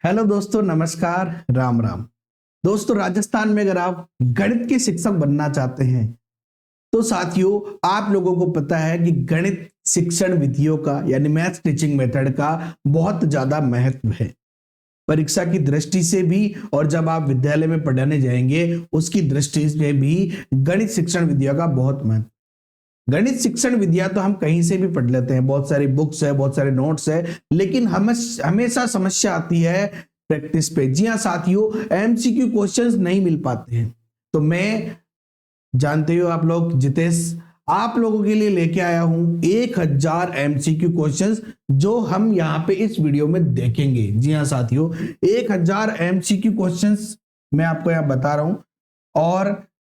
Hello दोस्तों, नमस्कार, राम राम। दोस्तों, राजस्थान में अगर आप गणित के शिक्षक बनना चाहते हैं तो साथियों, आप लोगों को पता है कि गणित शिक्षण विधियों का यानी मैथ टीचिंग मेथड का बहुत ज्यादा महत्व है परीक्षा की दृष्टि से भी। और जब आप विद्यालय में पढ़ाने जाएंगे उसकी दृष्टि से भी गणित शिक्षण विधियों का बहुत महत्व। गणित शिक्षण विधियां तो हम कहीं से भी पढ़ लेते हैं, बहुत सारी बुक्स है, बहुत सारे नोट्स है, लेकिन हम हमेशा समस्या आती है प्रैक्टिस पे। जी हाँ साथियों, एमसीक्यू क्वेश्चंस नहीं मिल पाते हैं। तो मैं, जानते हो आप लोग, जितेश आप लोगों के लिए लेके आया हूं 1000 एमसीक्यू क्वेश्चंस जो हम यहां पे इस वीडियो में देखेंगे। जी हाँ साथियों, 1000 एमसीक्यू क्वेश्चंस मैं आपको यहां बता रहा हूं। और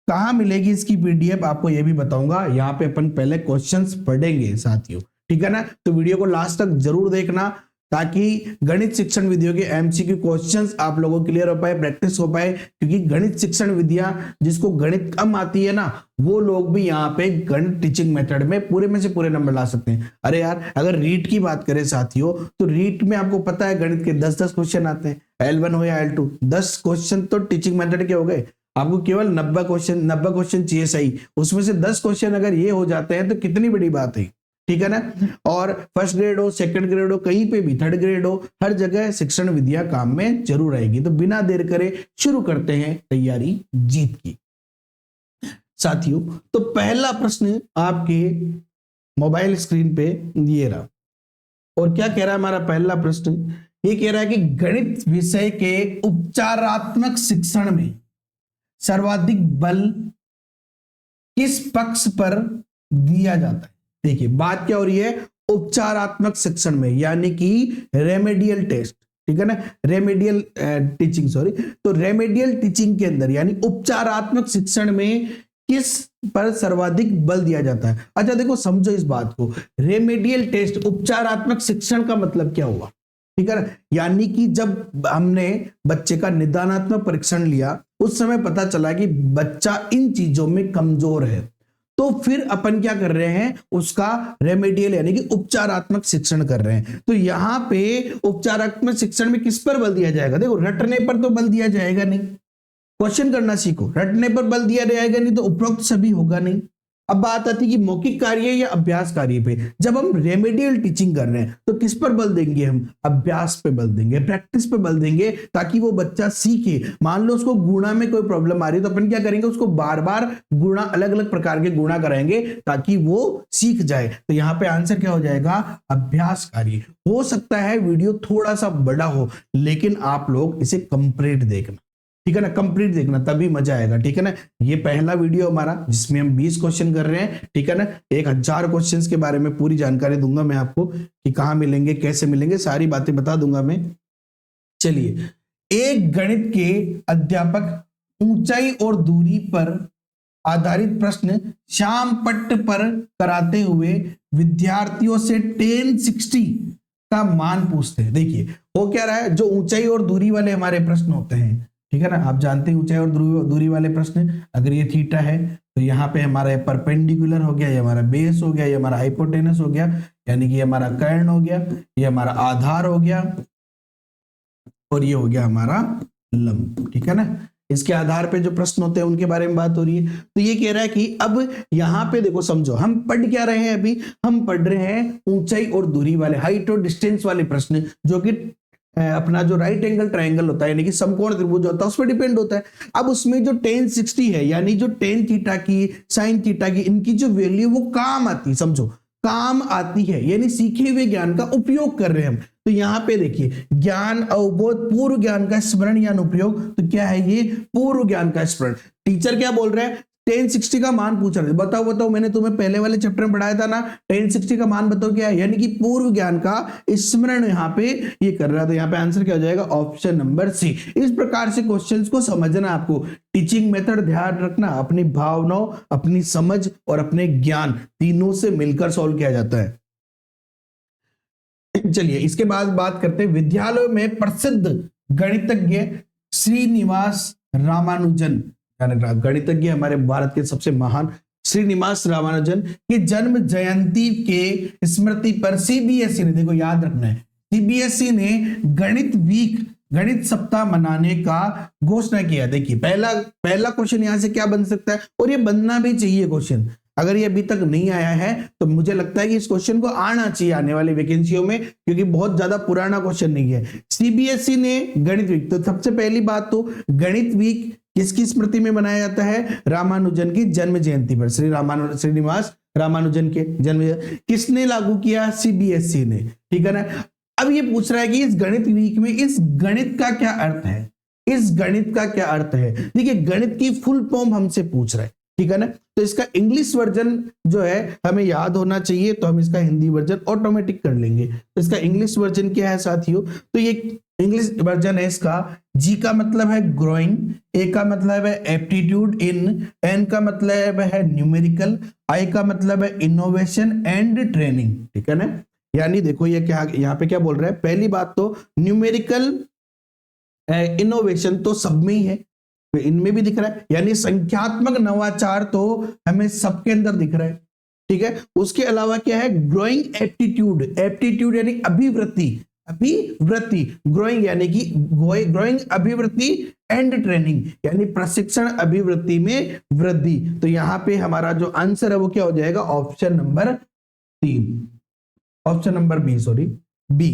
कहां मिलेगी इसकी पीडीएफ आपको यह भी बताऊंगा। यहाँ पे अपन पहले क्वेश्चंस पढ़ेंगे साथियों, ठीक है ना। तो वीडियो को लास्ट तक जरूर देखना ताकि गणित शिक्षण विधियों के एमसीक्यू क्वेश्चंस आप लोगों क्लियर हो पाए, प्रैक्टिस हो पाए। क्योंकि गणित शिक्षण विधियां, जिसको गणित कम आती है ना, वो लोग भी यहाँ पे गणित टीचिंग मेथड में पूरे में से पूरे नंबर ला सकते हैं। अरे यार, अगर रीट की बात करें साथियों, तो रीट में आपको पता है गणित के 10-10 क्वेश्चन आते हैं। L1 हो या L2, 10 क्वेश्चन तो टीचिंग मेथड के हो गए। आपको केवल 90 क्वेश्चन चाहिए सही, उसमें से 10 क्वेश्चन अगर ये हो जाते हैं तो कितनी बड़ी बात है, ठीक है ना। और फर्स्ट ग्रेड हो, सेकंड ग्रेड हो, कहीं पे भी, थर्ड ग्रेड हो, हर जगह शिक्षण विधियां काम में जरूर आएगी। तो बिना देर करे शुरू करते हैं तैयारी जीत की। साथियों, तो पहला प्रश्न आपके मोबाइल स्क्रीन पे ये रहा। और क्या कह रहा है हमारा पहला प्रश्न? ये कह रहा है कि गणित विषय के उपचारात्मक शिक्षण में सर्वाधिक बल किस पक्ष पर दिया जाता है। देखिए बात क्या हो रही है, उपचारात्मक शिक्षण में, यानी कि रेमेडियल टेस्ट, ठीक है ना, रेमेडियल टीचिंग, सॉरी। तो रेमेडियल टीचिंग के अंदर यानी उपचारात्मक शिक्षण में किस पर सर्वाधिक बल दिया जाता है। अच्छा देखो, समझो इस बात को, रेमेडियल टेस्ट, उपचारात्मक शिक्षण का मतलब क्या हुआ, ठीक है ना। यानी कि जब हमने बच्चे का निदानात्मक परीक्षण लिया उस समय पता चला कि बच्चा इन चीजों में कमजोर है, तो फिर अपन क्या कर रहे हैं, उसका रेमेडियल यानी कि उपचारात्मक शिक्षण कर रहे हैं। तो यहां पे उपचारात्मक शिक्षण में किस पर बल दिया जाएगा? देखो, रटने पर तो बल दिया जाएगा नहीं, क्वेश्चन करना सीखो, रटने पर बल दिया जाएगा नहीं तो उपरोक्त सभी होगा नहीं। अब बात आती है कि मौखिक कार्य या अभ्यास कार्य पे। जब हम रेमेडियल टीचिंग कर रहे हैं तो किस पर बल देंगे? हम अभ्यास पे बल देंगे, प्रैक्टिस पे बल देंगे, ताकि वो बच्चा सीखे। मान लो उसको गुणा में कोई प्रॉब्लम आ रही है तो अपन क्या करेंगे, उसको बार बार गुणा, अलग अलग प्रकार के गुणा कराएंगे ताकि वो सीख जाए। तो यहाँ पे आंसर क्या हो जाएगा? अभ्यास कार्य। हो सकता है वीडियो थोड़ा सा बड़ा हो, लेकिन आप लोग इसे कंप्लीट देखना, ठीक है ना, कंप्लीट देखना, तभी मजा आएगा, ठीक है ना। ये पहला वीडियो हमारा जिसमें हम 20 क्वेश्चन कर रहे हैं, ठीक है ना। 1000 क्वेश्चंस के बारे में पूरी जानकारी दूंगा मैं आपको कि कहां मिलेंगे, कैसे मिलेंगे, सारी बातें बता दूंगा मैं। चलिए, एक गणित के अध्यापक ऊंचाई और दूरी पर आधारित प्रश्न श्याम पट्ट पर कराते हुए विद्यार्थियों से 1060 का मान पूछते हैं। देखिए वो क्या रहा है, जो ऊंचाई और दूरी वाले हमारे प्रश्न होते हैं, ठीक है ना, आप जानते हैं ऊंचाई और दूरी वाले प्रश्न, अगर ये थीटा है तो यहाँ पे हमारा परपेंडिकुलर हो गया, ये हमारा बेस हो गया, ये हमारा हाइपोटेनस हो गया, यानी कि ये हमारा कर्ण हो गया, ये हमारा आधार हो गया, और ये हो गया हमारा लंब, ठीक है ना। इसके आधार पे जो प्रश्न होते हैं उनके बारे में बात हो रही है। तो ये कह रहा है कि अब यहाँ पे देखो, समझो हम पढ़ क्या रहे हैं, अभी हम पढ़ रहे हैं ऊंचाई और दूरी वाले, हाइट और डिस्टेंस वाले प्रश्न, जो कि अपना जो राइट एंगल ट्रायंगल होता है यानी कि समकोण त्रिभुज होता है उस पर डिपेंड होता है। अब उसमें जो 1060 है, यानी जो टेन थीटा की, साइन थीटा की, इनकी जो वैल्यू वो काम आती है, समझो काम आती है, यानी सीखे हुए ज्ञान का उपयोग कर रहे हैं हम। तो यहाँ पे देखिए, ज्ञान अवबोध, पूर्व ज्ञान का स्मरण या उपयोग, तो क्या है ये? पूर्व ज्ञान का स्मरण। टीचर क्या बोल रहे हैं? 1060 का मान पूछ रहे हैं। बताओ, मैंने तुम्हें पहले वाले चैप्टर में पढ़ाया था ना, 1060 का मान बताओ क्या है, यानी कि पूर्व ज्ञान का स्मरण यहाँ पे ये कर रहा था। यहाँ पे आंसर क्या हो जाएगा? Option number C. इस प्रकार से क्वेश्चंस को समझना, आपको टीचिंग मेथड ध्यान रखना, अपनी भावनाओं, अपनी समझ और अपने ज्ञान तीनों से मिलकर सॉल्व किया जाता है। चलिए, इसके बाद बात करते हैं विद्यालयों में प्रसिद्ध गणितज्ञ श्रीनिवास रामानुजन, गणितज्ञ हमारे भारत के सबसे महान श्रीनिवास रामानुजन की जन्म जयंती के स्मृति पर सीबीएसई ने, देखो याद रखना है, सीबीएसई ने गणित वीक गणित सप्ताह मनाने का घोषणा किया। देखिए पहला पहला क्वेश्चन यहां से क्या बन सकता है, और ये बनना भी चाहिए क्वेश्चन। अगर ये अभी तक नहीं आया है तो मुझे लगता है कि इस क्वेश्चन को आना चाहिए आने वाली वैकेंसियों में, क्योंकि बहुत ज्यादा पुराना क्वेश्चन नहीं है। सीबीएसई ने गणित वीक, तो सबसे पहली बात तो गणित वीक किसकी स्मृति में मनाया जाता है, रामानुजन की जन्म जयंती पर। श्रीनिवास रामानुजन के जन्म किसने लागू किया, सीबीएसई ने, ठीक है ना। अब ये पूछ रहा है कि इस गणित वीक में इस गणित का क्या अर्थ है, इस गणित का क्या अर्थ है। देखिए गणित की फुल फॉर्म हमसे पूछ रहा है, ठीक है ना। तो इसका इंग्लिश वर्जन जो है हमें याद होना चाहिए, तो हम इसका हिंदी वर्जन ऑटोमेटिक कर लेंगे। तो इसका इंग्लिश वर्जन क्या है साथियों, तो ये इंग्लिश वर्जन है इसका, जी का मतलब है ग्रोइंग, ए का मतलब है एप्टीट्यूड इन, एन का मतलब है न्यूमेरिकल, आई का मतलब है इनोवेशन एंड ट्रेनिंग, ठीक है ना। यानी देखो ये क्या यहाँ पे क्या बोल रहा है, पहली बात तो न्यूमेरिकल इनोवेशन तो सब में ही है, तो इनमें भी दिख रहा है, यानी संख्यात्मक नवाचार तो हमें सबके अंदर दिख रहा है, ठीक है। उसके अलावा क्या है, ग्रोइंग एप्टीट्यूड, एप्टीट्यूड यानी अभिवृत्ति, अभिवृत्ति, ग्रोइंग यानी कि ग्रोइंग अभिवृत्ति एंड ट्रेनिंग यानी प्रशिक्षण अभिवृत्ति में वृद्धि। तो यहाँ पे हमारा जो आंसर है वो क्या हो जाएगा, option number 3, option number B, sorry B,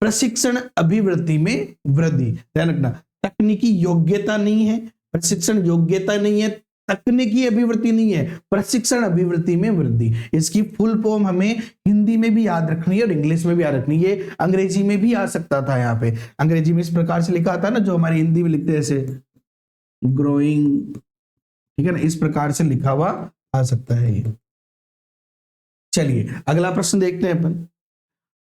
प्रशिक्षण अभिवृत्ति में वृद्धि। ध्यान रखना, तकनीकी योग्यता नहीं है, प्रशिक्षण योग्यता नहीं है, तकनीकी अभिवृत्ति नहीं है, प्रशिक्षण अभिवृत्ति में वृद्धि। इसकी फुल फॉर्म हमें हिंदी में भी याद रखनी है और इंग्लिश में भी याद रखनी है। अंग्रेजी में भी आ सकता था, यहाँ पे अंग्रेजी में इस प्रकार से लिखा था ना, जो हमारी हिंदी में लिखते हैं ऐसे ग्रोइंग, ठीक है ना, इस प्रकार से लिखा हुआ आ सकता है ये। चलिए अगला प्रश्न देखते हैं अपन,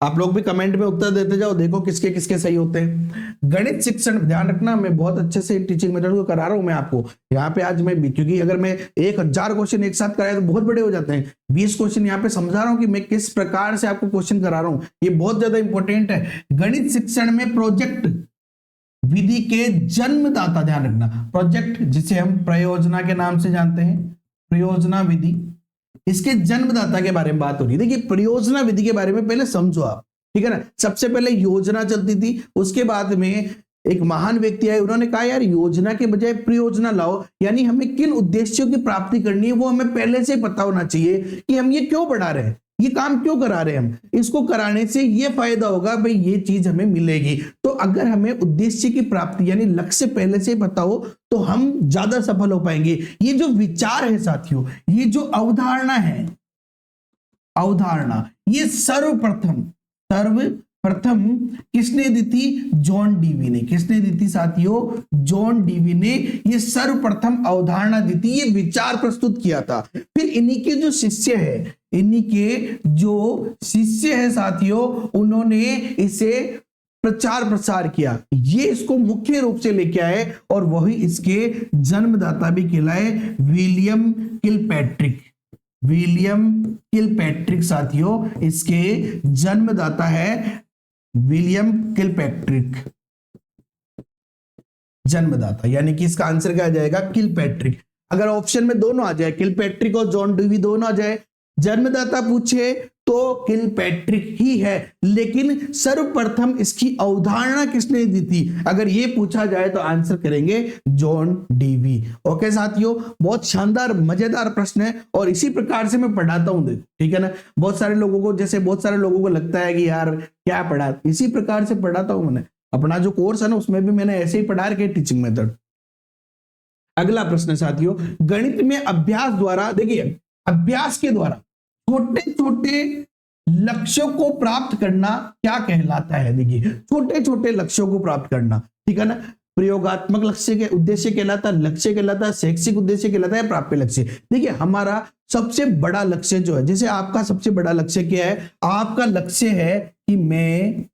आप लोग भी कमेंट में उत्तर देते जाओ, देखो किसके किसके सही होते हैं। गणित शिक्षण, ध्यान रखना मैं बहुत अच्छे से टीचिंग मेथड को करा रहा हूं मैं आपको यहाँ पे आज मैं भी, क्योंकि अगर मैं 1000 क्वेश्चन एक साथ कराया तो बहुत बड़े हो जाते हैं। 20 क्वेश्चन यहाँ पे समझा रहा हूँ कि मैं किस प्रकार से आपको क्वेश्चन करा रहा हूँ, ये बहुत ज्यादा इंपॉर्टेंट है। गणित शिक्षण में प्रोजेक्ट विधि के जन्मदाता, ध्यान रखना, प्रोजेक्ट जिसे हम प्रयोजना के नाम से जानते हैं, प्रयोजना विधि, इसके जन्मदाता के बारे में बात हो रही है। देखिए परियोजना विधि के बारे में पहले समझो आप, ठीक है ना। सबसे पहले योजना चलती थी, उसके बाद में एक महान व्यक्ति आए, उन्होंने कहा यार योजना के बजाय प्रयोजना लाओ, यानी हमें किन उद्देश्यों की प्राप्ति करनी है वो हमें पहले से पता होना चाहिए कि हम ये क्यों बढ़ा रहे हैं, ये काम क्यों करा रहे हैं, हम इसको कराने से ये फायदा होगा, भाई ये चीज हमें मिलेगी। तो अगर हमें उद्देश्य की प्राप्ति यानी लक्ष्य पहले से पता हो तो हम ज्यादा सफल हो पाएंगे। ये जो विचार है साथियों, ये जो अवधारणा है, अवधारणा ये सर्वप्रथम किसने दी थी, जॉन डीवी ने। किसने दी थी साथियों, जॉन डीवी ने ये सर्वप्रथम अवधारणा दी थी, ये विचार प्रस्तुत किया था। फिर इन्हीं के जो शिष्य है, इन्हीं के जो शिष्य है साथियों, उन्होंने इसे प्रचार प्रसार किया, ये इसको मुख्य रूप से लेके आए और वही इसके जन्मदाता भी कहलाए, विलियम किलपैट्रिक। विलियम किलपैट्रिक साथियों इसके जन्मदाता है, विलियम किलपैट्रिक जन्मदाता, यानी कि इसका आंसर क्या आ जाएगा, किलपैट्रिक। अगर ऑप्शन में दोनों आ जाए, किलपैट्रिक और जॉन डीवी दोनों आ जाए, जन्मदाता पूछे तो किलपैट्रिक ही है, लेकिन सर्वप्रथम इसकी अवधारणा किसने दी थी, अगर ये पूछा जाए तो आंसर करेंगे जॉन डीवी। ओके साथियों, बहुत शानदार मजेदार प्रश्न है और इसी प्रकार से मैं पढ़ाता हूं, देखो ठीक है ना। बहुत सारे लोगों को लगता है कि यार क्या पढ़ा, इसी प्रकार से पढ़ाता हूं मैंने। अपना जो कोर्स है ना उसमें भी मैंने ऐसे ही पढ़ा रखे टीचिंग मेथड। अगला प्रश्न साथियों, गणित में अभ्यास द्वारा, देखिए अभ्यास के द्वारा छोटे छोटे लक्ष्यों को प्राप्त करना क्या कहलाता है। देखिए छोटे छोटे लक्ष्यों को प्राप्त करना, ठीक है ना, प्रयोगात्मक लक्ष्य के उद्देश्य कहलाता, लक्ष्य कहलाता, शैक्षिक उद्देश्य कहलाता है, प्राप्य लक्ष्य। देखिए हमारा सबसे बड़ा लक्ष्य जो है, जैसे आपका सबसे बड़ा लक्ष्य क्या है, आपका लक्ष्य है कि मैं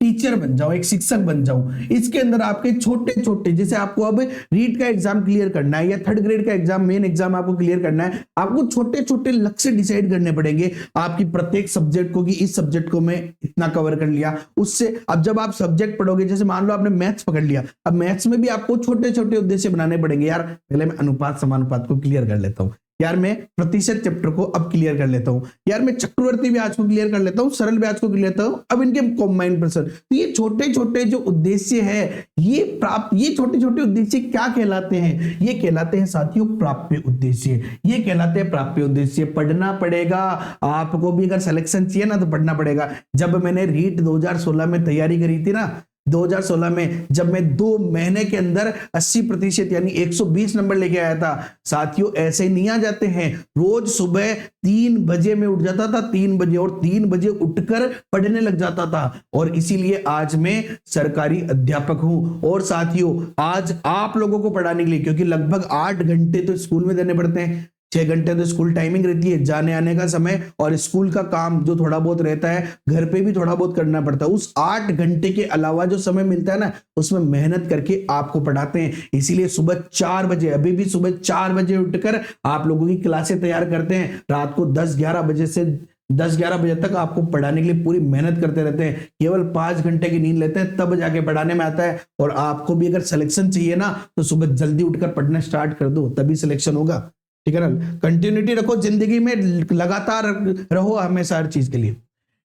टीचर बन जाऊं, एक शिक्षक बन जाऊं। इसके अंदर आपके छोटे छोटे, जैसे आपको अब रीट का एग्जाम क्लियर करना है या 3rd ग्रेड का एग्जाम, मेन एग्जाम आपको क्लियर करना है, आपको छोटे छोटे लक्ष्य डिसाइड करने पड़ेंगे आपकी प्रत्येक सब्जेक्ट को, कि इस सब्जेक्ट को मैं इतना कवर कर लिया। उससे अब जब आप सब्जेक्ट पढ़ोगे, जैसे मान लो आपने मैथ्स पकड़ लिया, अब मैथ्स में भी आपको छोटे छोटे उद्देश्य बनाने पड़ेंगे। यार पहले मैं अनुपात समानुपात को क्लियर कर लेता हूँ, यार मैं प्रतिशत चैप्टर को अब क्लियर कर लेता हूं, यार मैं चक्रवर्ती ब्याज को क्लियर कर लेता हूं, सरल ब्याज को क्लियर करता हूं, अब इनके कंबाइंड प्रश्न। तो ये छोटे छोटे जो उद्देश्य है, ये छोटे छोटे उद्देश्य क्या कहलाते हैं? ये कहलाते हैं साथियों प्राप्य उद्देश्य। ये कहलाते हैं प्राप्य उद्देश्य। पढ़ना पड़ेगा आपको भी, अगर सिलेक्शन चाहिए ना तो पढ़ना पड़ेगा। जब मैंने रीट 2016 में तैयारी करी थी ना, 2016 में जब मैं 2 महीने के अंदर 80% यानी 120 नंबर लेके आया था, साथियों ऐसे ही नहीं आ जाते हैं। रोज सुबह 3 बजे में उठ जाता था, 3 बजे, और 3 बजे उठकर पढ़ने लग जाता था, और इसीलिए आज मैं सरकारी अध्यापक हूं। और साथियों आज आप लोगों को पढ़ाने के लिए, क्योंकि लगभग 8 घंटे तो स्कूल में देने पड़ते हैं, 6 घंटे तो स्कूल टाइमिंग रहती है, जाने आने का समय, और स्कूल का काम जो थोड़ा बहुत रहता है, घर पे भी थोड़ा बहुत करना पड़ता है। उस 8 घंटे के अलावा जो समय मिलता है ना, उसमें मेहनत करके आपको पढ़ाते हैं। इसीलिए सुबह 4 बजे, अभी भी सुबह 4 बजे उठकर आप लोगों की क्लासें तैयार करते हैं। रात को 10-11 बजे से 10-11 बजे तक आपको पढ़ाने के लिए पूरी मेहनत करते रहते हैं। केवल 5 घंटे की नींद लेते हैं, तब जाके पढ़ाने में आता है। और आपको भी अगर सिलेक्शन चाहिए ना, तो सुबह जल्दी उठकर पढ़ना स्टार्ट कर दो, तभी सिलेक्शन होगा। ठीक है ना? कंटिन्यूटी रखो जिंदगी में, लगातार रहो हमेशा हर चीज के लिए।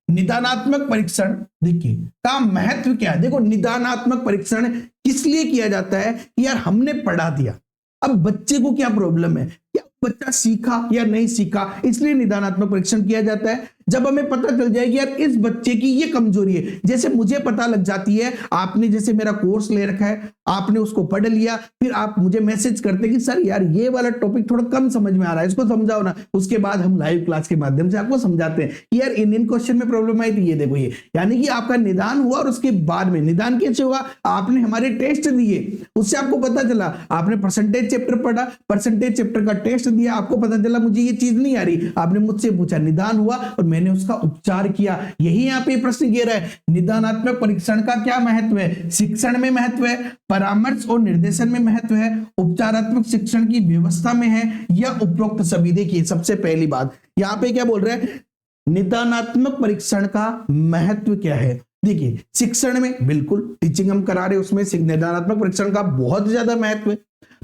निदानात्मक परीक्षण देखिए का महत्व क्या है। देखो निदानात्मक परीक्षण किस लिए किया जाता है कि यार हमने पढ़ा दिया, अब बच्चे को क्या प्रॉब्लम है, क्या बच्चा सीखा या नहीं सीखा, इसलिए निदानात्मक परीक्षण किया जाता है। जब हमें पता चल जाए कि यार इस बच्चे की ये कमजोरी है, जैसे मुझे पता लग जाती है, आपने जैसे मेरा कोर्स ले रखा है, आपने उसको पढ़ लिया, फिर आप मुझे मैसेज करते कि सर यार ये वाला टॉपिक थोड़ा कम समझ में आ रहा है, इसको समझाओ ना। उसके बाद हम लाइव क्लास के माध्यम से आपको समझाते हैं कि यार इन क्वेश्चन में प्रॉब्लम आई थी, ये देखो ये, यानी कि आपका निदान हुआ। और उसके बाद में निदान कैसे हुआ, आपने हमारे टेस्ट दिए, उससे आपको पता चला, आपने परसेंटेज चैप्टर पढ़ा, परसेंटेज चैप्टर का टेस्ट दिया, आपको पता चला मुझे ये चीज नहीं आ रही, आपने मुझसे पूछा, निदान हुआ और मैंने उसका उपचार किया। यही यहाँ पे प्रश्न घेरा है, निदानात्मक परीक्षण का क्या महत्व है? शिक्षण में महत्व है, परामर्श और निर्देशन में महत्व है, उपचारात्मक शिक्षण की व्यवस्था में है, या उपरोक्त सभी। देखिए सबसे पहली बात यहाँ पे क्या बोल रहे हैं, निदानात्मक परीक्षण का महत्व क्या है। देखिए शिक्षण में बिल्कुल टीचिंग हम करा रहे हैं, उसमें निदानात्मक परीक्षण का बहुत ज्यादा महत्व है।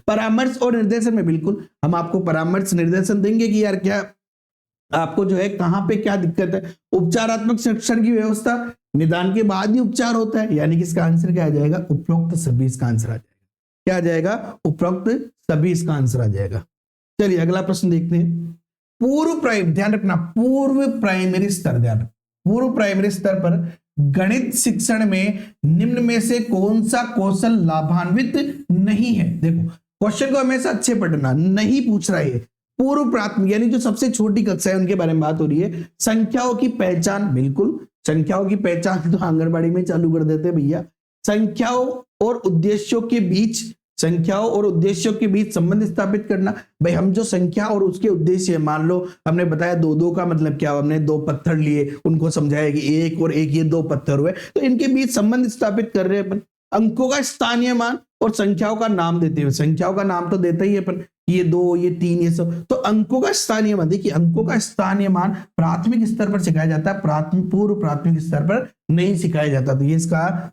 परामर्श और निर्देशन में बिल्कुल हम आपको परामर्श निर्देशन देंगे कि यार क्या आपको जो है कहां पे क्या दिक्कत है। उपचारात्मक शिक्षण की व्यवस्था, निदान के बाद ही उपचार होता है, यानी कि इसका आंसर क्या आ जाएगा, उपरोक्त सभी। इसका आंसर आ जाएगा क्या आ जाएगा, उपरोक्त सभी, इसका आंसर आ जाएगा। चलिए अगला प्रश्न देखते हैं। पूर्व प्राइमरी, ध्यान रखना पूर्व प्राइमरी स्तर, ध्यान, पूर्व प्राइमरी स्तर पर गणित शिक्षण में निम्न में से कौन सा कौशल लाभान्वित नहीं है। देखो क्वेश्चन को हमेशा अच्छे पढ़ना, नहीं पूछ रहा है। पूर्व प्राथमिक यानी जो सबसे छोटी कक्षा है उनके बारे में बात हो रही है। संख्याओं की पहचान, बिल्कुल संख्याओं की पहचान तो आंगनबाड़ी में चालू कर देते भैया। संख्याओं और उद्देश्यों के बीच, संख्याओं और उद्देश्यों के बीच संबंध स्थापित करना। भाई हम जो संख्या और उसके उद्देश्य, मान लो हमने बताया 2-2 का मतलब क्या, हमने 2 पत्थर लिए, उनको समझाया कि 1 और 1 ये 2 पत्थर हुए, तो इनके बीच संबंध स्थापित कर रहे हैं अपन। अंकों का स्थानीय मान और संख्याओं का नाम देते हुए, संख्याओं का नाम तो देता ही है अपन, ये 2 ये 3 ये सब, तो अंकों का स्थानीय मान। देखिए अंकों का स्थानीय मान प्राथमिक स्तर पर सिखाया जाता है, प्राथमिक पूर्व प्राथमिक स्तर पर नहीं सिखाया जाता। तो ये इसका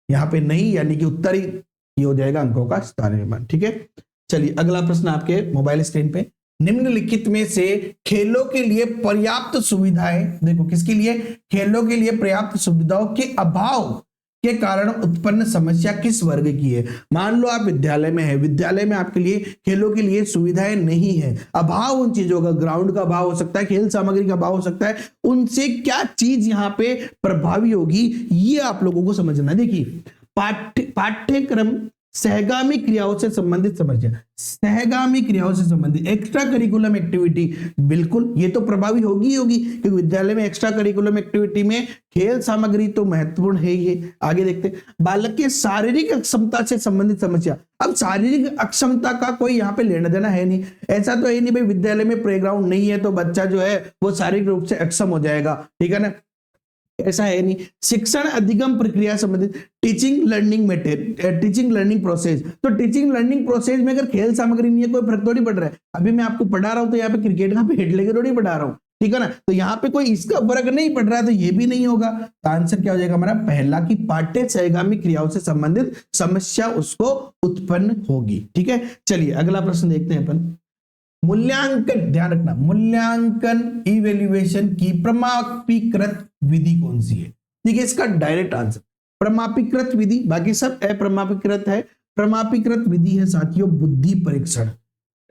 यहाँ पे नहीं, यानी कि उत्तर ही ये हो जाएगा, अंकों का स्थानीय मान। ठीक है, चलिए अगला प्रश्न आपके मोबाइल स्क्रीन पे। निम्नलिखित में से खेलों के लिए पर्याप्त सुविधाएं, देखो किसके लिए, खेलों के लिए पर्याप्त सुविधाओं के अभाव के कारण उत्पन्न समस्या किस वर्ग की है। मान लो आप विद्यालय में है, विद्यालय में आपके लिए खेलों के लिए सुविधाएं नहीं है, अभाव उन चीजों का, ग्राउंड का अभाव हो सकता है, खेल सामग्री का अभाव हो सकता है, उनसे क्या चीज यहाँ पे प्रभावी होगी, ये आप लोगों को समझना। देखिए पाठ्यक्रम सहगामी क्रियाओं से संबंधित समस्या, सहगामी क्रियाओं से संबंधित एक्स्ट्रा करिकुलम एक्टिविटी, बिल्कुल ये तो प्रभावी होगी ही होगी, क्योंकि विद्यालय में एक्स्ट्रा करिकुलम एक्टिविटी में खेल सामग्री तो महत्वपूर्ण है ही है। आगे देखते हैं, बालक के शारीरिक अक्षमता से संबंधित समस्या। अब शारीरिक अक्षमता का कोई यहाँ पे लेना देना है नहीं, ऐसा तो है नहीं भाई विद्यालय में प्लेग्राउंड नहीं है तो बच्चा जो है वो शारीरिक रूप से अक्षम हो जाएगा, ठीक है ना, ऐसा है नहीं। शिक्षण अधिगम प्रक्रिया संबंधित, teaching learning method, teaching learning process, तो टीचिंग लर्निंग प्रोसेस में अगर खेल सामग्री नहीं है कोई फर्क थोड़ी पड़ रहा है। अभी मैं आपको पढ़ा रहा हूं तो यहाँ पे क्रिकेट का बैट लेके थोड़ी पढ़ा रहा हूँ, ठीक है ना, तो यहाँ पे कोई इसका फर्क नहीं पड़ रहा है, तो ये भी नहीं होगा। तो आंसर क्या हो जाएगा हमारा पहला, की पाठ्य सहगामी क्रियाओं से संबंधित समस्या उसको उत्पन्न होगी। ठीक है, चलिए अगला प्रश्न देखते हैं अपन। मूल्यांकन, ध्यान रखना, मूल्यांकन इवेल्युएशन की प्रमाणीकृत विधि कौन सी है? देखिए इसका डायरेक्ट आंसर प्रमाणीकृत विधि, बाकी सब अप्रमाणीकृत है। प्रमाणीकृत विधि है साथियों बुद्धि परीक्षण,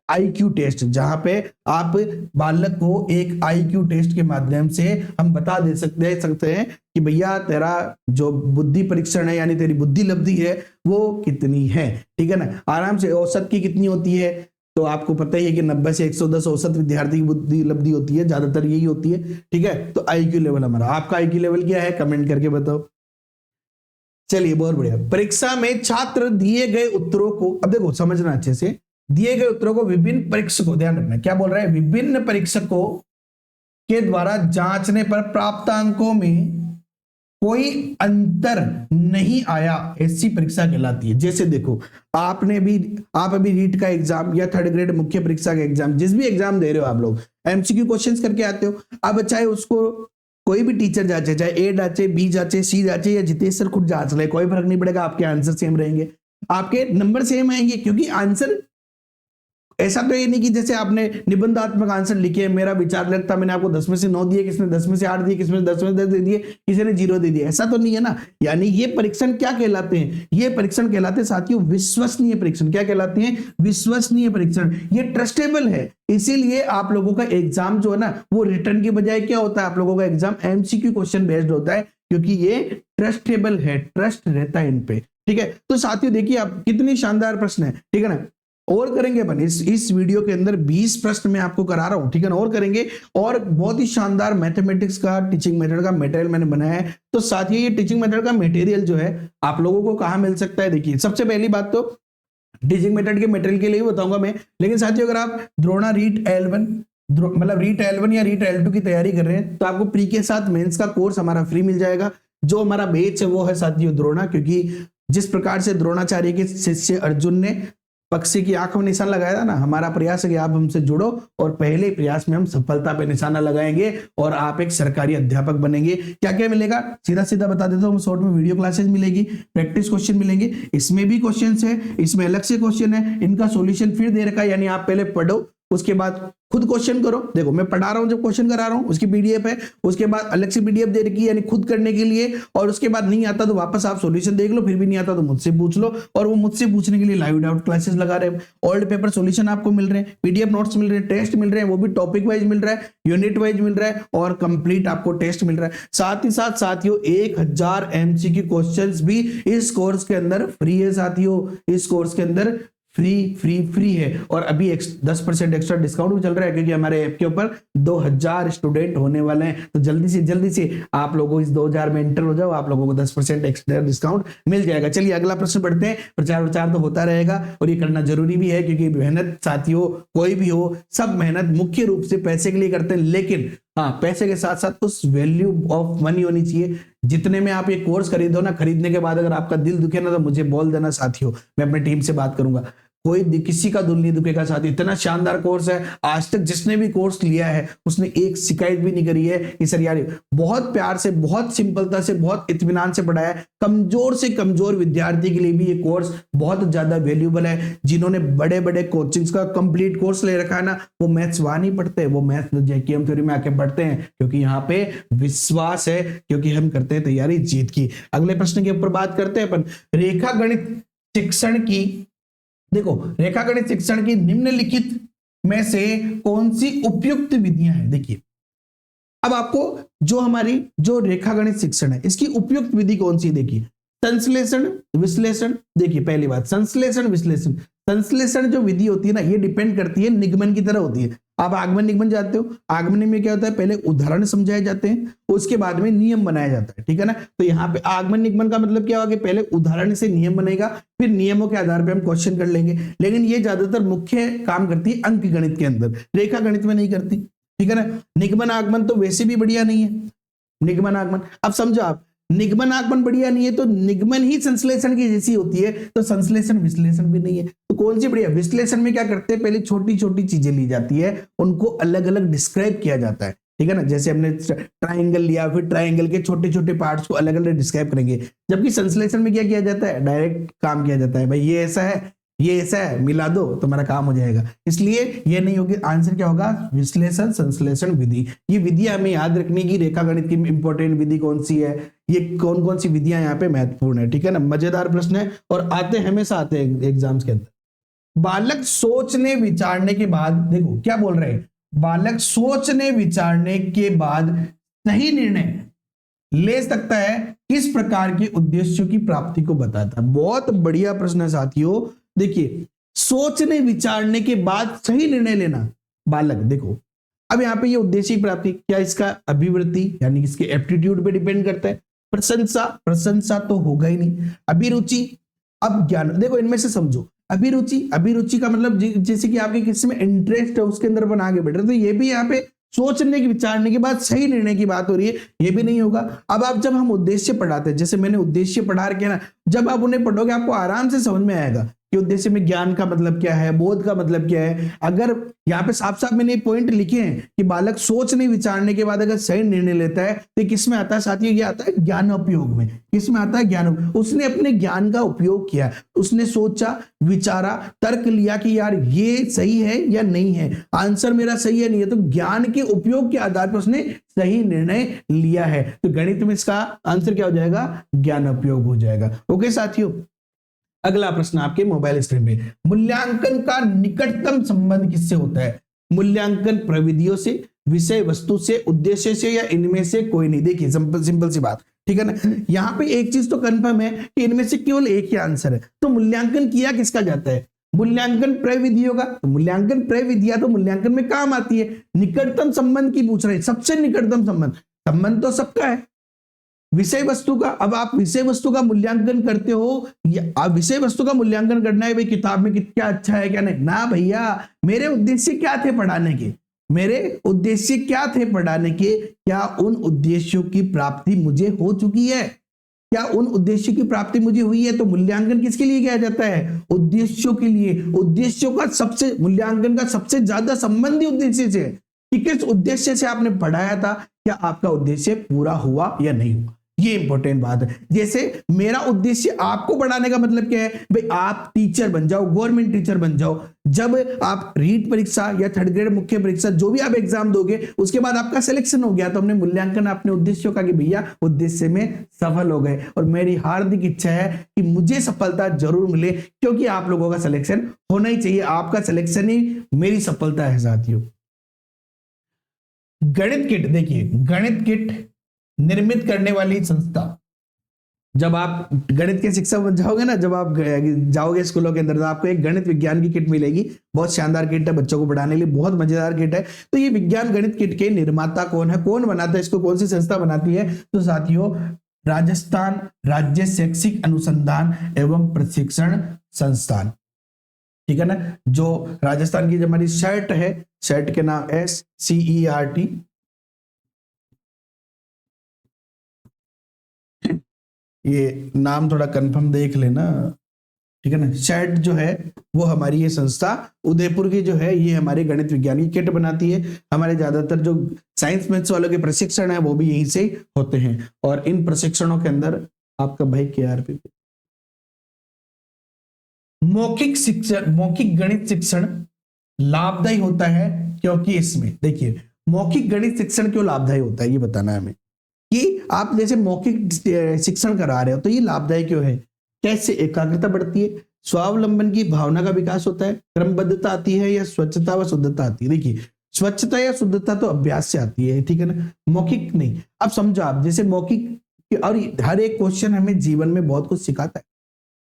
आईक्यू टेस्ट, जहां पे आप बालक को एक आईक्यू टेस्ट के माध्यम से हम बता दे सकते हैं कि भैया तेरा जो बुद्धि परीक्षण है यानी तेरी बुद्धि लब्धि है वो कितनी है, ठीक है ना। आराम से औसत की कितनी होती है तो आपको पता ही है कि 90 से 110 औसत विद्यार्थी की बुद्धि लब्धि होती है, ज्यादातर यही होती है, ठीक है। तो आईक्यू लेवल हमारा, आपका आईक्यू लेवल क्या है कमेंट करके बताओ। चलिए बहुत बढ़िया। परीक्षा में छात्र दिए गए उत्तरों को, अब देखो समझना अच्छे से, दिए गए उत्तरों को विभिन्न परीक्षकों, ध्यान रखना क्या बोल रहा है, विभिन्न परीक्षकों के द्वारा जांचने पर प्राप्त अंकों में कोई अंतर नहीं आया, ऐसी परीक्षा कहलाती है। जैसे देखो आप अभी रीट का एग्जाम या थर्ड ग्रेड मुख्य परीक्षा का एग्जाम, जिस भी एग्जाम दे रहे हो आप लोग एमसीक्यू क्वेश्चंस करके आते हो। अब चाहे उसको कोई भी टीचर जांचे, चाहे ए जांचे, बी जांचे, सी जांचे या जितेश सर खुद जांच ले, कोई फर्क नहीं पड़ेगा, आपके आंसर सेम रहेंगे, आपके नंबर सेम आएंगे, क्योंकि आंसर ऐसा तो ये नहीं कि जैसे आपने निबंधात्मक आंसर लिखे, मेरा विचार लगता मैंने आपको 10 में से 9 दिए, किसने 10 में से 8 दिए, किसने 10 में से 10 दे दिए, किसी ने 0 दे दिए, ऐसा तो नहीं है ना। यानी ये परीक्षण क्या कहलाते हैं, ये परीक्षण कहलाते हैं साथियों विश्वसनीय परीक्षण। क्या कहलाते हैं? विश्वसनीय परीक्षण। ये ट्रस्टेबल है, इसीलिए आप लोगों का एग्जाम जो है ना वो रिटर्न की बजाय क्या होता है, आप लोगों का एग्जाम एमसीक्यू क्वेश्चन बेस्ड होता है, क्योंकि ये ट्रस्टेबल है, ट्रस्ट रहता है इन पे, ठीक है। तो साथियों देखिए आप कितनी शानदार प्रश्न है, ठीक है ना। और करेंगे अपन इस वीडियो के अंदर 20 प्रश्न मैं आपको करा रहा हूं, ठीक है ना, और करेंगे। और बहुत ही शानदार मैथमेटिक्स का टीचिंग मेथड का मटेरियल मैंने बनाया है। तो साथियों ये टीचिंग मेथड का मटेरियल जो है आप लोगों को कहां मिल सकता है, देखिए सबसे पहली बात तो टीचिंग मेथड के मटेरियल के लिए बताऊंगा मैं, लेकिन साथियों अगर आप द्रोणा रीट L1 मतलब रीट L1 या रीट L2 की तैयारी कर रहे हैं तो आपको प्री के साथ मेंस का कोर्स हमारा फ्री मिल जाएगा। जो हमारा बेच है वो है साथियों द्रोणा, क्योंकि जिस प्रकार से द्रोणाचार्य के शिष्य अर्जुन ने पक्षी की आंख में निशान लगाया था ना, हमारा प्रयास है कि आप हमसे जुड़ो और पहले प्रयास में हम सफलता पे निशाना लगाएंगे और आप एक सरकारी अध्यापक बनेंगे। क्या क्या मिलेगा सीधा सीधा बता देता हूँ शॉर्ट में। वीडियो क्लासेस मिलेगी, प्रैक्टिस क्वेश्चन मिलेंगे, इसमें भी क्वेश्चन है, इसमें अलग से क्वेश्चन है, इनका सोल्यूशन फिर दे रखा है, यानी आप पहले पढ़ो उसके बाद खुद क्वेश्चन करो। देखो मैं पढ़ा रहा हूं, जब क्वेश्चन करा रहा हूं उसकी पीडीएफ है, उसके बाद अलग से पीडीएफ दे रखी है यानी खुद करने के लिए, और उसके बाद नहीं आता तो वापस आप सॉल्यूशन देख लो, फिर भी नहीं आता तो मुझसे पूछ लो। और वो मुझसे पूछने के लिए लाइव डाउट क्लासेस लगा रहे हैं, ओल्ड पेपर सॉल्यूशन आपको मिल रहे हैं, पीडीएफ नोट्स मिल रहे हैं, टेस्ट मिल रहे हैं, वो भी टॉपिक वाइज मिल रहा है, यूनिट वाइज मिल रहा है, और कंप्लीट आपको टेस्ट मिल रहा है। साथ ही साथ साथियों 1000 एमसीक्यू क्वेश्चंस भी इस कोर्स के अंदर फ्री है साथियों, इस कोर्स के अंदर फ्री है। और अभी 10% एक्स्ट्रा डिस्काउंट भी चल रहा है, क्योंकि हमारे ऐप के ऊपर 2000 स्टूडेंट होने वाले हैं। तो जल्दी से आप लोगों इस 2000 में एंटर हो जाओ, आप लोगों को 10% एक्स्ट्रा डिस्काउंट मिल जाएगा। चलिए अगला प्रश्न पढ़ते हैं। प्रचार तो होता रहेगा और ये करना जरूरी भी है, क्योंकि मेहनत साथियों कोई भी हो, सब मेहनत मुख्य रूप से पैसे के लिए करते हैं, लेकिन हाँ पैसे के साथ साथ उस वैल्यू ऑफ मनी होनी चाहिए। जितने में आप ये कोर्स खरीदो ना, खरीदने के बाद अगर आपका दिल दुखे ना तो मुझे बोल देना साथियों, मैं अपनी टीम से बात करूंगा। कोई किसी का दिल नहीं दुखेगा साथी, इतना शानदार कोर्स है। आज तक जिसने भी कोर्स लिया है उसने एक शिकायत भी नहीं करी है कि सर यार बहुत प्यार से, बहुत सिंपलता से, बहुत इत्मीनान से पढ़ाया है। कमजोर से कमजोर विद्यार्थी के लिए भी ये कोर्स बहुत ज्यादा वैल्यूबल है। जिन्होंने बड़े बड़े कोचिंग्स का कंप्लीट कोर्स ले रखा है ना, वो मैथ्स वहां नहीं पढ़ते, वो मैथ्स जेकेएम थ्योरी में आके पढ़ते हैं, क्योंकि यहाँ पे विश्वास है, क्योंकि हम करते हैं तैयारी जीत की। अगले प्रश्न के ऊपर बात करते हैं अपन, रेखा गणित शिक्षण की। देखो रेखा गणित शिक्षण की निम्नलिखित में से कौन सी उपयुक्त विधियां हैं। देखिए अब आपको जो हमारी जो रेखा गणित शिक्षण है इसकी उपयुक्त विधि कौन सी, देखिए संश्लेषण विश्लेषण। देखिए पहली बात संश्लेषण विश्लेषण, संश्लेषण जो विधि होती है ना ये डिपेंड करती है निगमन की तरह होती है। आप आगमन निगमन जानते हो, आगमन में क्या होता है, पहले उदाहरण समझाए जाते हैं, उसके बाद में नियम बनाया जाता है, ठीक है ना। तो यहाँ पे आगमन निगमन का मतलब क्या होगा कि पहले उदाहरण से नियम बनेगा, फिर नियमों के आधार पर हम क्वेश्चन कर लेंगे। लेकिन ये ज्यादातर मुख्य काम करती है अंक गणित के अंदर, रेखा गणित में नहीं करती, ठीक है ना। निगमन आगमन तो वैसे भी बढ़िया नहीं है, निगमन आगमन। अब समझो आप निगमन आगमन बढ़िया नहीं है तो निगमन ही संश्लेषण की जैसी होती है, तो संश्लेषण विश्लेषण भी नहीं है। तो कौन सी बढ़िया, विश्लेषण में क्या करते हैं, पहले छोटी छोटी चीजें ली जाती है, उनको अलग अलग डिस्क्राइब किया जाता है, ठीक है ना। जैसे हमने ट्राइंगल लिया, फिर ट्राइंगल के छोटे छोटे पार्ट्स को अलग अलग डिस्क्राइब करेंगे। जबकि संश्लेषण में क्या किया जाता है, डायरेक्ट काम किया जाता है, भाई ये ऐसा है, ये ऐसा है, मिला दो तो मेरा काम हो जाएगा। इसलिए ये नहीं होगी, आंसर क्या होगा, विश्लेषण संश्लेषण विधि। ये विधियां हमें याद रखने की, रेखागणित की इंपॉर्टेंट विधि कौन सी है, ये कौन कौन सी विधियां यहाँ पे महत्वपूर्ण है, ठीक है ना। मजेदार प्रश्न है और आते हमेशा आते हैं एग्जाम्स के अंदर। बालक सोचने विचारने के बाद, देखो क्या बोल रहे हैं, बालक सोचने विचारने के बाद सही निर्णय ले सकता है किस प्रकार के उद्देश्यों की प्राप्ति को बताता है। बहुत बढ़िया प्रश्न है साथियों। देखिए, सोचने विचारने के बाद सही निर्णय लेना, बालक देखो, अब यहाँ पे ये उद्देश्य की प्राप्ति, क्या इसका अभिवृत्ति यानी इसके एप्टीट्यूड पे डिपेंड करता है। प्रशंसा, प्रशंसा तो होगा ही नहीं। अभिरुचि, अब ज्ञान, देखो इनमें से समझो, अभिरुचि, अभिरुचि का मतलब जैसे कि आपके किसी में इंटरेस्ट है उसके अंदर बना के बैठ रहे, तो ये भी यहाँ पे सोचने की विचारने के बाद सही निर्णय की बात हो रही है, ये भी नहीं होगा। अब आप जब हम उद्देश्य पढ़ाते हैं, जैसे मैंने उद्देश्य पढ़ा रखे ना, जब आप उन्हें पढ़ोगे आपको आराम से समझ में आएगा कि उद्देश्य में ज्ञान का मतलब क्या है, बोध का मतलब क्या है। अगर यहाँ पे साफ साफ मैंने पॉइंट लिखे हैं कि बालक सोचने विचारने के बाद अगर सही निर्णय लेता है तो किसमें आता है साथियों, ये आता है ज्ञान उपयोग में। किसमें आता है, ज्ञान। उसने अपने ज्ञान का उपयोग किया, उसने सोचा विचारा, तर्क लिया कि यार ये सही है या नहीं है, आंसर मेरा सही है नहीं है, तो ज्ञान के उपयोग के आधार पर उसने सही निर्णय लिया है। तो गणित में इसका आंसर क्या हो जाएगा, ज्ञान उपयोग हो जाएगा। ओके साथियों, अगला प्रश्न आपके मोबाइल स्क्रीन पे, मूल्यांकन का निकटतम संबंध किससे होता है। मूल्यांकन प्रविधियों से, विषय वस्तु से, उद्देश्य से, या इनमें से कोई नहीं। देखिए सिंपल सी बात, ठीक है ना। यहाँ पे एक चीज तो कंफर्म है कि इनमें से केवल एक ही आंसर है। तो मूल्यांकन किया किसका जाता है, मूल्यांकन प्रविधियों का। तो मूल्यांकन प्रविधियां तो मूल्यांकन में काम आती है। निकटतम संबंध की पूछ रहे हैं, सबसे निकटतम संबंध, संबंध तो सबका है विषय वस्तु का। अब आप विषय वस्तु का मूल्यांकन करते हो, आप विषय वस्तु का मूल्यांकन करना है भाई किताब में क्या अच्छा है क्या नहीं ना भैया, मेरे उद्देश्य क्या थे पढ़ाने के, मेरे उद्देश्य क्या थे पढ़ाने के, क्या उन उद्देश्यों की प्राप्ति मुझे हो चुकी है, क्या उन उद्देश्यों की प्राप्ति मुझे हुई है। तो मूल्यांकन किसके लिए किया जाता है, उद्देश्यों के लिए। उद्देश्यों का सबसे, मूल्यांकन का सबसे ज्यादा संबंधी उद्देश्य से, कि किस उद्देश्य से आपने पढ़ाया था, क्या आपका उद्देश्य पूरा हुआ या नहीं हुआ, ये इंपॉर्टेंट बात है। जैसे मेरा उद्देश्य आपको पढ़ाने का मतलब क्या है भाई, आप टीचर बन जाओ, गवर्नमेंट टीचर बन जाओ। जब आप रीट परीक्षा या थर्ड ग्रेड मुख्य परीक्षा जो भी आप एग्जाम दोगे, उसके बाद आपका सिलेक्शन हो गया, तो हमने मूल्यांकन अपने उद्देश्यों का कि भैया उद्देश्य में सफल हो गए। और मेरी हार्दिक इच्छा है कि मुझे सफलता जरूर मिले, क्योंकि आप लोगों का सिलेक्शन होना ही चाहिए। आपका सिलेक्शन ही मेरी सफलता है साथियों। गणित किट, देखिए गणित किट निर्मित करने वाली संस्था, जब आप गणित के शिक्षक बन जाओगे ना, जब आप जाओगे स्कूलों के अंदर, तो आपको एक गणित विज्ञान की किट मिलेगी। बहुत शानदार किट है, बच्चों को पढ़ाने के लिए बहुत मजेदार किट है। तो ये विज्ञान गणित किट के निर्माता कौन है, कौन बनाता है इसको, कौन सी संस्था बनाती है, तो साथियों राजस्थान राज्य शैक्षिक अनुसंधान एवं प्रशिक्षण संस्थान, ठीक है ना। जो राजस्थान की जो हमारी शर्ट है, शर्ट के नाम SCERT, ये नाम थोड़ा कंफर्म देख लेना, ठीक है ना। शर्ट जो है वो हमारी ये संस्था उदयपुर की जो है, ये हमारे गणित विज्ञान की किट बनाती है। हमारे ज्यादातर जो साइंस मैथ्स वालों के प्रशिक्षण है वो भी यहीं से होते हैं। और इन प्रशिक्षणों के अंदर आपका भाई KRP, मौखिक शिक्षण, मौखिक गणित शिक्षण लाभदायी होता है, क्योंकि इसमें देखिए मौखिक गणित शिक्षण क्यों लाभदायी होता है ये बताना है हमें, कि आप जैसे मौखिक शिक्षण करा रहे हो तो ये लाभदायक क्यों है। कैसे, एकाग्रता बढ़ती है, स्वावलंबन की भावना का विकास होता है, क्रमबद्धता आती है, या स्वच्छता व शुद्धता आती है। देखिए स्वच्छता या शुद्धता तो अभ्यास से आती है, ठीक है ना, मौखिक नहीं। अब समझो आप, जैसे मौखिक, और हर एक क्वेश्चन हमें जीवन में बहुत कुछ सिखाता है।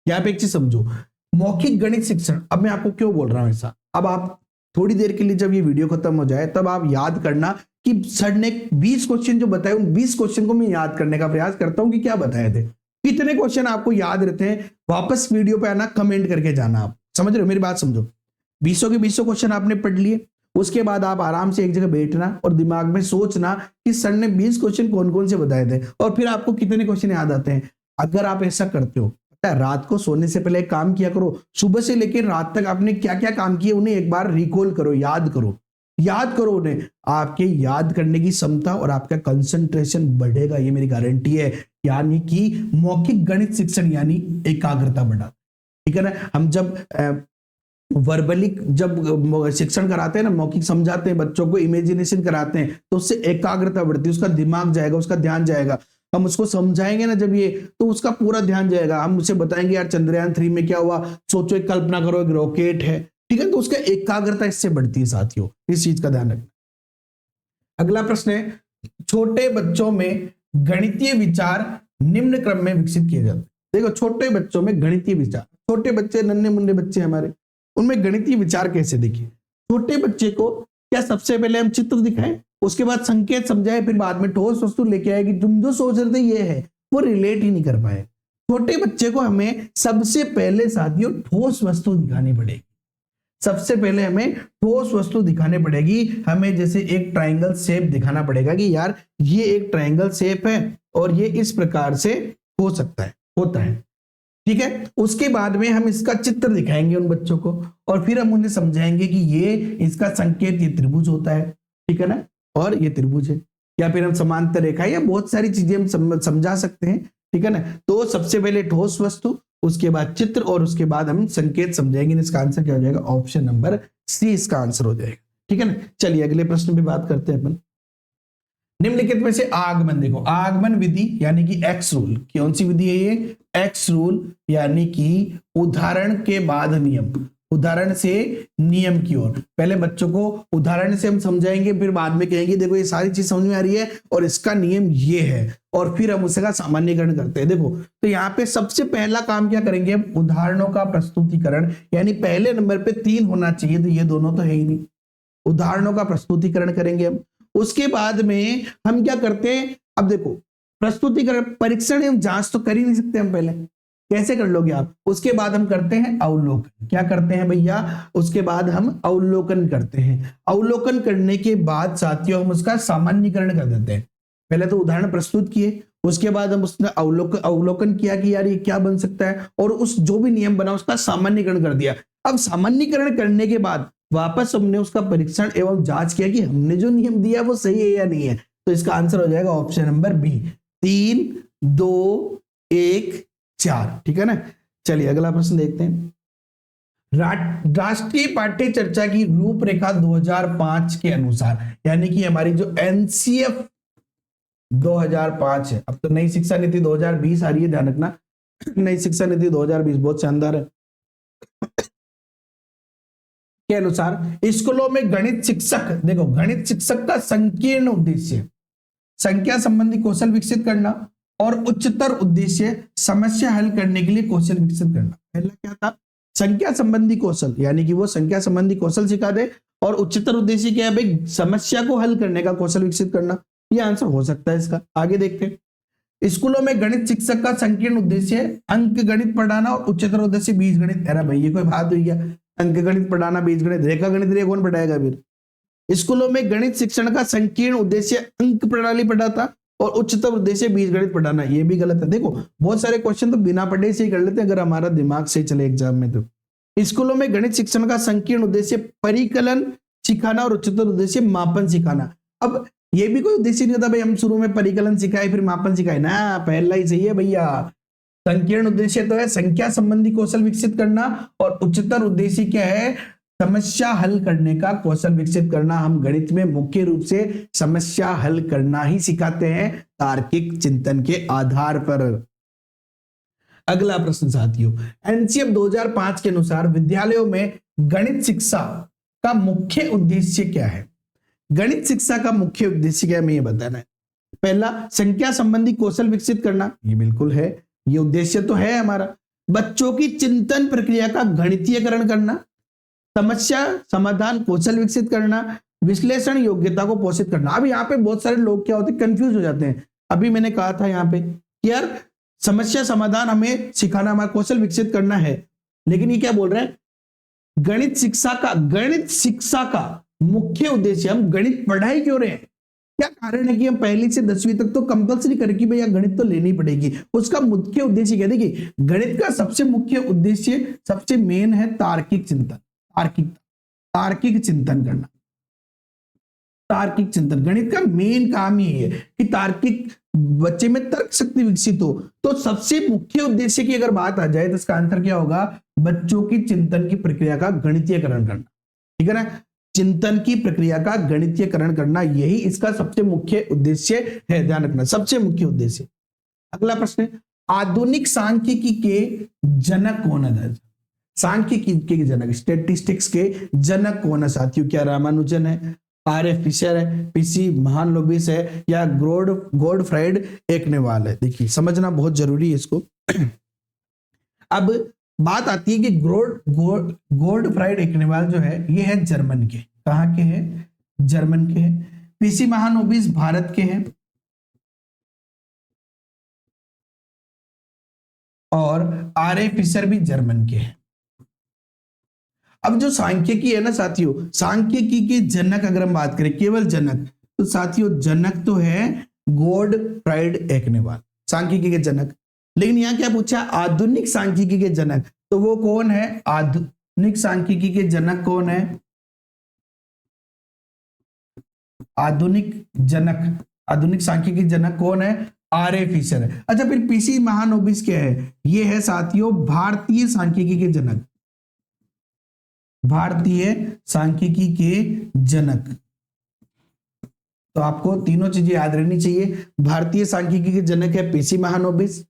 यहाँ पे एक चीज समझो, मौखिक गणित शिक्षण, अब मैं आपको क्यों बोल रहा हूं ऐसा, अब आप थोड़ी देर के लिए जब ये वीडियो खत्म हो जाए तब आप याद करना कि सर ने 20 क्वेश्चन जो बताए, उन 20 क्वेश्चन को मैं याद करने का प्रयास करता हूं कि क्या बताए थे, कितने क्वेश्चन आपको याद रहते हैं। वापस वीडियो पे आना, कमेंट करके जाना। आप समझ रहे हो मेरी बात, समझो 20 के 20 क्वेश्चन आपने पढ़ लिए, उसके बाद आप आराम से एक जगह बैठना और दिमाग में सोचना कि सर ने 20 क्वेश्चन कौन कौन से बताए थे, और फिर आपको कितने क्वेश्चन याद आते हैं। अगर आप ऐसा करते हो, रात को सोने से पहले एक काम किया करो, सुबह से लेकर रात तक आपने क्या क्या काम किए उन्हें एक बार रिकॉल करो, याद करो उन्हें। आपके याद करने की क्षमता और आपका कंसंट्रेशन बढ़ेगा, ये मेरी गारंटी है। यानी कि मौखिक गणित शिक्षण यानी एकाग्रता बढ़ा, ठीक है ना। हम जब वर्बली जब शिक्षण कराते हैं ना, मौखिक समझाते हैं बच्चों को, इमेजिनेशन कराते हैं, तो उससे एकाग्रता बढ़ती है, उसका दिमाग जाएगा, उसका ध्यान जाएगा। हम उसको समझाएंगे ना जब ये, तो उसका पूरा ध्यान जाएगा। हम उसे बताएंगे यार चंद्रयान 3 में क्या हुआ, सोचो, एक कल्पना करो एक रॉकेट है, ठीक है, तो उसका एकाग्रता इससे बढ़ती है साथियों, इस चीज का ध्यान रखना। अगला प्रश्न है, छोटे बच्चों में गणितीय विचार निम्न क्रम में विकसित किए जाते हैं। देखो, छोटे बच्चों में गणितीय विचार, छोटे बच्चे, नन्हे मुन्ने बच्चे हमारे, उनमें गणितीय विचार कैसे देखिए। छोटे बच्चे को क्या सबसे पहले हम चित्र दिखाएं, उसके बाद संकेत समझाएं, फिर बाद में ठोस वस्तु लेके आए कि तुम जो सोच रहे थे ये है, वो रिलेट ही नहीं कर पाए। छोटे बच्चे को हमें सबसे पहले साथियों ठोस वस्तु दिखानी पड़ेगी। सबसे पहले हमें ठोस वस्तु दिखानी पड़ेगी। हमें जैसे एक ट्रायंगल शेप दिखाना पड़ेगा कि यार ये एक ट्रायंगल शेप है और ये इस प्रकार से हो सकता है, होता है, ठीक है। उसके बाद में हम इसका चित्र दिखाएंगे उन बच्चों को, और फिर हम उन्हें समझाएंगे कि ये इसका संकेत ये त्रिभुज होता है, ठीक है ना, और ये त्रिभुज है, या फिर हम समांतर रेखा, या बहुत सारी चीजें हम समझा सकते हैं, ठीक है ना। तो सबसे पहले ठोस वस्तु, उसके बाद चित्र, और उसके बाद हम संकेत समझाएंगे। इसका आंसर क्या हो जाएगा, ऑप्शन नंबर सी इसका आंसर हो जाएगा, ठीक है ना। चलिए अगले प्रश्न पे बात करते हैं अपन। निम्नलिखित में से आगमन, देखो आगमन विधि यानी कि एक्स रूल, कौन सी विधि है ये, एक्स रूल, यानी कि उदाहरण के बाद नियम, उदाहरण से नियम की ओर। पहले बच्चों को उदाहरण से हम समझाएंगे, फिर बाद में कहेंगे देखो ये सारी चीज समझ में आ रही है और इसका नियम ये है, और फिर हम उसका सामान्यीकरण करते हैं। देखो, तो यहाँ पे सबसे पहला काम क्या करेंगे हम, उदाहरणों का प्रस्तुतिकरण, यानी पहले नंबर पे 3 होना चाहिए, तो ये दोनों तो है ही नहीं, उदाहरणों का प्रस्तुतिकरण करेंगे हम। उसके बाद में हम क्या करते हैं, अब देखो प्रस्तुतिकरण, परीक्षण एवं जांच तो कर ही नहीं सकते हम, पहले कैसे कर लोगे आप। उसके बाद हम करते हैं अवलोकन, क्या करते हैं भैया, उसके बाद हम अवलोकन करते हैं। अवलोकन करने के बाद साथियों हम उसका सामान्यीकरण कर देते हैं। पहले तो उदाहरण प्रस्तुत किए, उसके बाद हम उसने अवलोकन किया कि यार ये क्या बन सकता है, और उस जो भी नियम बना उसका सामान्यीकरण कर दिया। अब सामान्यीकरण करने के बाद वापस हमने उसका परीक्षण एवं जांच किया कि हमने जो नियम दिया वो सही है या नहीं है। तो इसका आंसर हो जाएगा ऑप्शन नंबर बी, 3 2 1 4, ठीक है ना। चलिए अगला प्रश्न देखते हैं। राष्ट्रीय पाठ्य चर्चा की रूपरेखा 2005 के अनुसार, यानी कि हमारी जो एनसीएफ 2005 है, अब तो नई शिक्षा नीति 2020 आ रही है, ध्यान रखना, नई शिक्षा नीति 2020 बहुत शानदार है, के अनुसार स्कूलों में गणित शिक्षक, देखो गणित शिक्षक का संकीर्ण उद्देश्य संख्या संबंधी कौशल विकसित करना, और उच्चतर उद्देश्य समस्या हल करने के लिए कौशल विकसित करना। पहला क्या था, संख्या संबंधी कौशल, यानी कि वो संख्या संबंधी कौशल सिखा दे, और उच्चतर उद्देश्य क्या है भाई, समस्या को हल करने का कौशल विकसित करना। ये आंसर हो सकता है इसका। आगे देखते हैं, स्कूलों में गणित शिक्षक का संकीर्ण उद्देश्य अंक गणित पढ़ाना और उच्चतर उद्देश्य बीज गणित। अरे भाई ये कोई बात हुई क्या, अंक गणित पढ़ाना, बीज गणित, रेखा गणित रे कौन पढ़ाएगा फिर। स्कूलों में गणित शिक्षण का संकीर्ण उद्देश्य अंक प्रणाली पढ़ाता और उच्चतर उद्देश्य बीज गणित पढ़ाना, ये भी गलत है। देखो बहुत सारे क्वेश्चन तो बिना पढ़े से ही कर लेते हैं अगर हमारा दिमाग से चले एग्जाम में। तो स्कूलों में गणित शिक्षण का संकीर्ण उद्देश्य परिकलन सिखाना और उच्चतर उद्देश्य मापन सिखाना। अब ये भी कोई उद्देश्य नहीं होता भाई हम शुरू में परिकलन सिखाए फिर मापन सिखाए ना, पहला ही सही है भैया। संकीर्ण उद्देश्य तो है संख्या संबंधी कौशल विकसित करना, और उच्चतर उद्देश्य क्या है, समस्या हल करने का कौशल विकसित करना। हम गणित में मुख्य रूप से समस्या हल करना ही सिखाते हैं तार्किक चिंतन के आधार पर। अगला प्रश्न साथियों, एनसीएफ 2005 के अनुसार विद्यालयों में गणित शिक्षा का मुख्य उद्देश्य क्या है। गणित शिक्षा का मुख्य उद्देश्य क्या है, मैं ये बताना है। पहला, संख्या संबंधी कौशल विकसित करना, ये बिल्कुल है, ये उद्देश्य तो है हमारा। बच्चों की चिंतन प्रक्रिया का गणितीयकरण करना, समस्या समाधान कौशल विकसित करना, विश्लेषण योग्यता को पोषित करना। अब यहाँ पे बहुत सारे लोग क्या होते हैं, कंफ्यूज हो जाते हैं। अभी मैंने कहा था यहाँ पे कि यार समस्या समाधान हमें सिखाना, हमारा कौशल विकसित करना है, लेकिन ये क्या बोल रहे हैं, गणित शिक्षा का मुख्य उद्देश्य, हम गणित पढ़ाई क्यों रहे हैं, क्या कारण है कि हम पहली से 10वीं तक तो कंपलसरी करें कि भैया गणित तो लेनी पड़ेगी। उसका मुख्य उद्देश्य क्या, देखिए गणित का सबसे मुख्य उद्देश्य सबसे मेन है तार्किक चिंतन, तार्किक चिंतन करना। तार्किक चिंतन, गणित का मेन काम ही है कि तार्किक बच्चे में तर्क शक्ति विकसित हो। तो सबसे मुख्य उद्देश्य की अगर बात आ जाए तो इसका आंसर क्या होगा, बच्चों की चिंतन की प्रक्रिया का गणितीयकरण करना, ठीक है ना, चिंतन की प्रक्रिया का गणितीयकरण करना, यही इसका सबसे मुख्य उद्देश्य है, ध्यान रखना, सबसे मुख्य उद्देश्य। अगला प्रश्न, आधुनिक सांख्यिकी के जनक कौन है? सांख्यिकी के जनक, स्टैटिस्टिक्स के जनक कौन है साथियों? क्या रामानुजन है, आर एफ फिशर है, पीसी महालनोबिस है, या गॉडफ्राइड एकनेवाल है? देखिए समझना बहुत जरूरी है इसको। अब बात आती है कि गॉडफ्राइड एकनेवाल जो है ये है जर्मन के, कहाँ के हैं? जर्मन के हैं। पीसी महालनोबिस भारत के हैं, और आर ए फिशर भी जर्मन के हैं। अब जो सांख्यिकी है ना साथियों, सांख्यिकी के जनक अगर हम बात करें, केवल जनक, तो साथियों जनक तो है गॉडफ्राइड एकनेवाल, सांख्यिकी के जनक। लेकिन यहां क्या पूछा, आधुनिक सांख्यिकी के जनक, तो वो कौन है? आधुनिक सांख्यिकी के जनक कौन है? आधुनिक सांख्यिकी जनक कौन है? आर ए फिशर है। अच्छा, फिर पीसी महालनोबिस क्या है? ये है साथियों भारतीय सांख्यिकी के जनक, भारतीय सांख्यिकी के जनक। तो आपको तीनों चीजें याद रहनी चाहिए। भारतीय सांख्यिकी के जनक है पीसी महालनोबिस,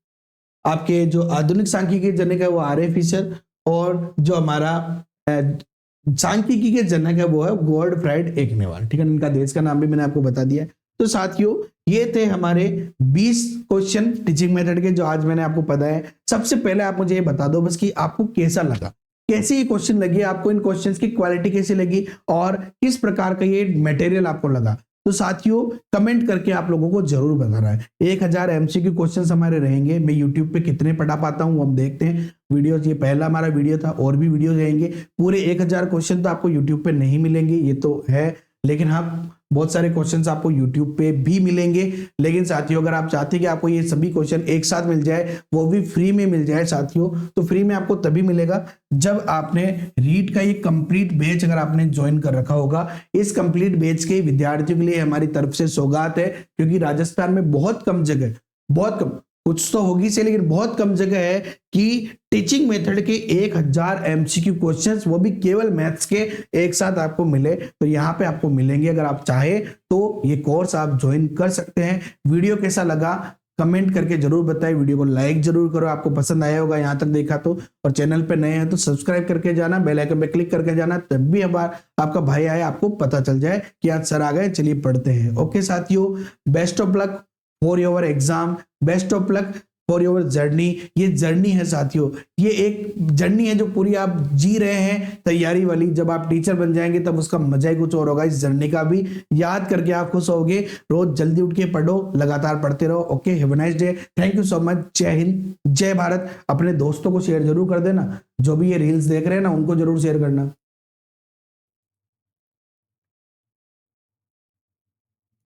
आपके जो आधुनिक सांख्यिकी के जनक है वो आर ए फिशर, और जो हमारा सांख्यिकी के जनक है वो है गॉडफ्राइड एकनेवाल, ठीक है। इनका देश का नाम भी मैंने आपको बता दिया है। तो साथियों ये थे हमारे 20 क्वेश्चन टीचिंग मेथड के जो आज मैंने आपको बताया। सबसे पहले आप मुझे ये बता दो बस कि आपको कैसा लगा, कैसे ये क्वेश्चन लगे, आपको इन क्वेश्चंस की क्वालिटी कैसी लगी, और किस प्रकार का ये मटेरियल आपको लगा। तो साथियों कमेंट करके आप लोगों को जरूर बताना है। 1000 एमसीक्यू क्वेश्चंस हमारे रहेंगे। मैं यूट्यूब पे कितने पढ़ा पाता हूं हम देखते हैं वीडियोस, ये पहला हमारा वीडियो था, और भी वीडियो रहेंगे। पूरे 1000 क्वेश्चन तो आपको यूट्यूब पे नहीं मिलेंगे, ये तो है, लेकिन हाँ बहुत सारे क्वेश्चंस आपको YouTube पे भी मिलेंगे। लेकिन साथियों अगर आप चाहते हैं कि आपको ये सभी क्वेश्चन एक साथ मिल जाए, वो भी फ्री में मिल जाए साथियों, तो फ्री में आपको तभी मिलेगा जब आपने रीड का ये कंप्लीट बैच अगर आपने ज्वाइन कर रखा होगा। इस कंप्लीट बैच के विद्यार्थियों के लिए हमारी तरफ से सौगात है, क्योंकि राजस्थान में बहुत कम जगह, बहुत कम, कुछ तो होगी से लेकिन बहुत कम जगह है कि टीचिंग मेथड के 1000 एमसीक्यू क्वेश्चंस, वो भी केवल मैथ्स के, एक साथ आपको मिले। तो यहाँ पे आपको मिलेंगे। अगर आप चाहे तो ये कोर्स आप ज्वाइन कर सकते हैं। वीडियो कैसा लगा कमेंट करके जरूर बताएं, वीडियो को लाइक जरूर करो, आपको पसंद आया होगा यहाँ तक देखा तो, और चैनल पे नए हैं तो सब्सक्राइब करके जाना, बेल आइकन पे क्लिक करके जाना, तब भी आपका भाई आए आपको पता चल जाए कि आज सर आ गए, चलिए पढ़ते हैं। ओके साथियों, best of luck for your exam, best of luck for your journey. ये जर्नी है साथियों, ये एक जर्नी है जो पूरी आप जी रहे हैं तैयारी वाली। जब आप टीचर बन जाएंगे तब उसका मजा ही कुछ और होगा। इस जर्नी का भी याद करके आप खुश होगे। रोज जल्दी उठ के पढ़ो, लगातार पढ़ते रहो। Okay, have a nice day, thank you so much. जय हिंद, जय भारत। अपने दोस्तों को शेयर जरूर कर देना, जो भी ये रील्स देख रहे हैं ना उनको जरूर शेयर करना।